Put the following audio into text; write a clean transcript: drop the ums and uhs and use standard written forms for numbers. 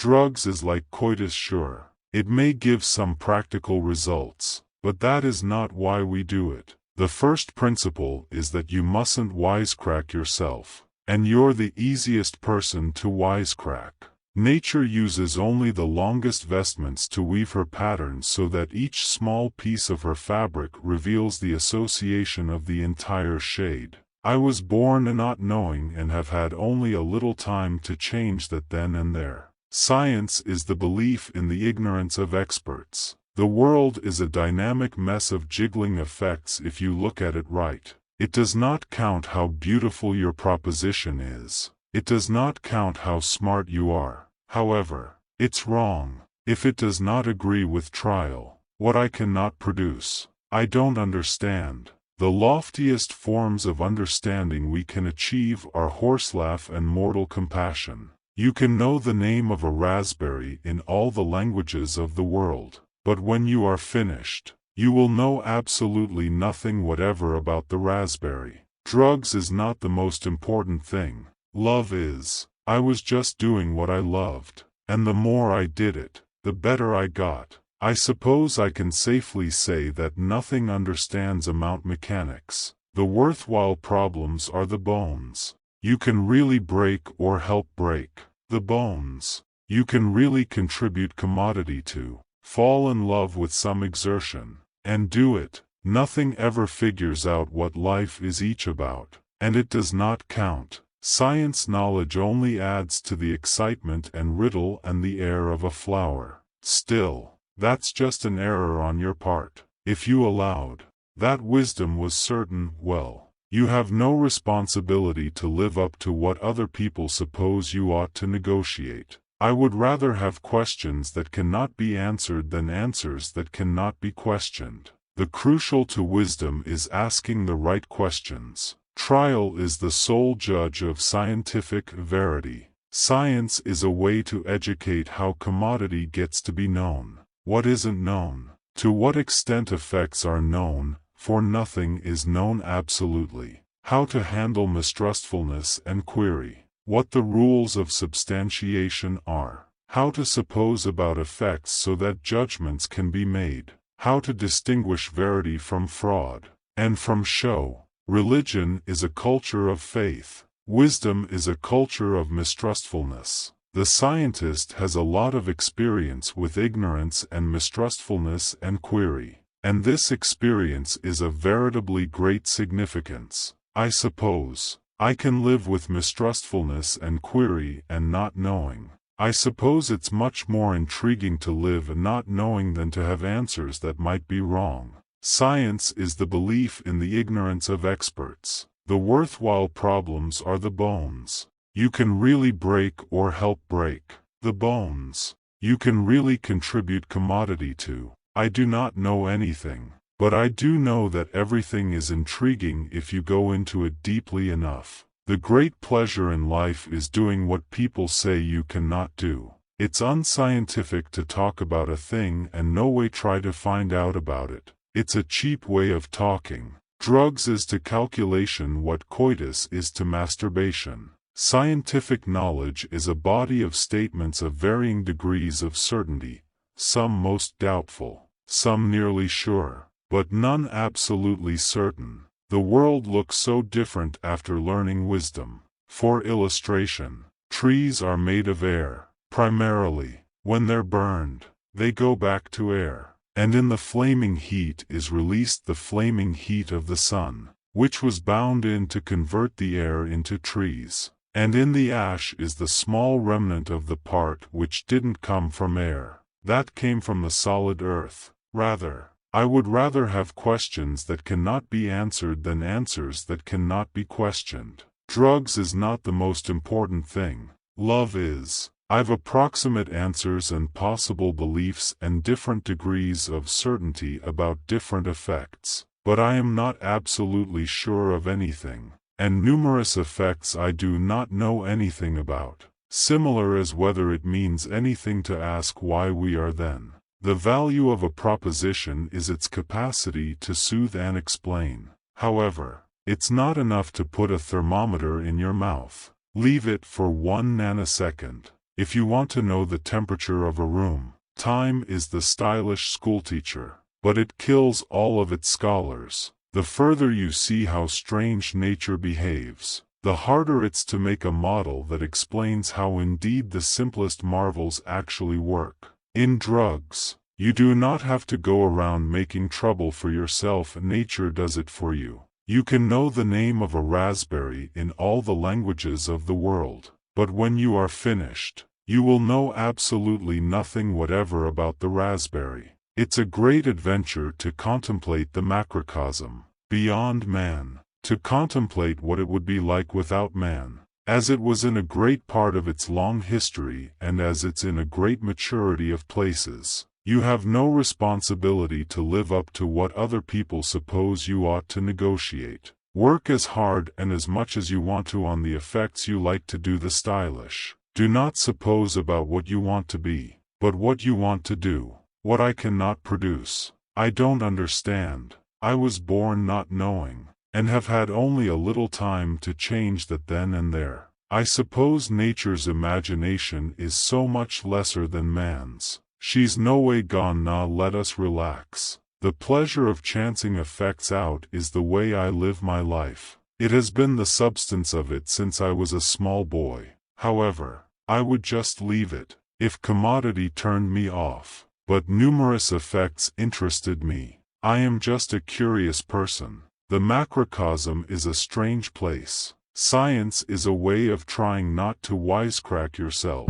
Drugs is like coitus, sure. It may give some practical results, but that is not why we do it. The first principle is that you mustn't wisecrack yourself, and you're the easiest person to wisecrack. Nature uses only the longest vestments to weave her patterns so that each small piece of her fabric reveals the association of the entire shade. I was born not knowing and have had only a little time to change that then and there. Science is the belief in the ignorance of experts. The world is a dynamic mess of jiggling effects if you look at it right. It does not count how beautiful your proposition is. It does not count how smart you are. However, it's wrong. If it does not agree with trial, what I cannot produce, I don't understand. The loftiest forms of understanding we can achieve are horselaugh and mortal compassion. You can know the name of a raspberry in all the languages of the world, but when you are finished, you will know absolutely nothing whatever about the raspberry. Drugs is not the most important thing. Love is. I was just doing what I loved, and the more I did it, the better I got. I suppose I can safely say that nothing understands amount mechanics. The worthwhile problems are the bones. You can really break or help break the bones. You can really contribute commodity to. Fall in love with some exertion, and do it. Nothing ever figures out what life is each about, and it does not count. Science knowledge only adds to the excitement and riddle and the air of a flower. Still, that's just an error on your part. If you allowed that wisdom was certain, well, you have no responsibility to live up to what other people suppose you ought to negotiate. I would rather have questions that cannot be answered than answers that cannot be questioned. The crucial to wisdom is asking the right questions. Trial is the sole judge of scientific verity. Science is a way to educate how commodity gets to be known. What isn't known? To what extent effects are known, for nothing is known absolutely. How to handle mistrustfulness and query. What the rules of substantiation are. How to suppose about effects so that judgments can be made. How to distinguish verity from fraud, and from show. Religion is a culture of faith. Wisdom is a culture of mistrustfulness. The scientist has a lot of experience with ignorance and mistrustfulness and query, and this experience is of veritably great significance. I suppose I can live with mistrustfulness and query and not knowing. I suppose it's much more intriguing to live not knowing than to have answers that might be wrong. Science is the belief in the ignorance of experts. The worthwhile problems are the bones. You can really break or help break the bones. You can really contribute commodity to. I do not know anything, but I do know that everything is intriguing if you go into it deeply enough. The great pleasure in life is doing what people say you cannot do. It's unscientific to talk about a thing and no way try to find out about it. It's a cheap way of talking. Drugs is to calculation what coitus is to masturbation. Scientific knowledge is a body of statements of varying degrees of certainty, some most doubtful, some nearly sure, but none absolutely certain. The world looks so different after learning wisdom. For illustration, trees are made of air, primarily. When they're burned, they go back to air, and in the flaming heat is released the flaming heat of the sun, which was bound in to convert the air into trees. And in the ash is the small remnant of the part which didn't come from air, that came from the solid earth. Rather, I would rather have questions that cannot be answered than answers that cannot be questioned. Drugs is not the most important thing. Love is. I've approximate answers and possible beliefs and different degrees of certainty about different effects, but I am not absolutely sure of anything. And numerous effects I do not know anything about, similar as whether it means anything to ask why we are then. The value of a proposition is its capacity to soothe and explain. However, it's not enough to put a thermometer in your mouth. Leave it for 1 nanosecond. If you want to know the temperature of a room, time is the stylish schoolteacher, but it kills all of its scholars. The further you see how strange nature behaves, the harder it's to make a model that explains how indeed the simplest marvels actually work. In drugs, you do not have to go around making trouble for yourself. Nature does it for you. You can know the name of a raspberry in all the languages of the world, but when you are finished, you will know absolutely nothing whatever about the raspberry. It's a great adventure to contemplate the macrocosm, beyond man, to contemplate what it would be like without man, as it was in a great part of its long history and as it's in a great maturity of places. You have no responsibility to live up to what other people suppose you ought to negotiate. Work as hard and as much as you want to on the effects you like to do the stylish. Do not suppose about what you want to be, but what you want to do. What I cannot produce, I don't understand. I was born not knowing, and have had only a little time to change that then and there. I suppose nature's imagination is so much lesser than man's. She's no way gone. Now let us relax. The pleasure of chancing effects out is the way I live my life. It has been the substance of it since I was a small boy. However, I would just leave it, if commodity turned me off. But numerous effects interested me. I am just a curious person. The macrocosm is a strange place. Science is a way of trying not to wisecrack yourself.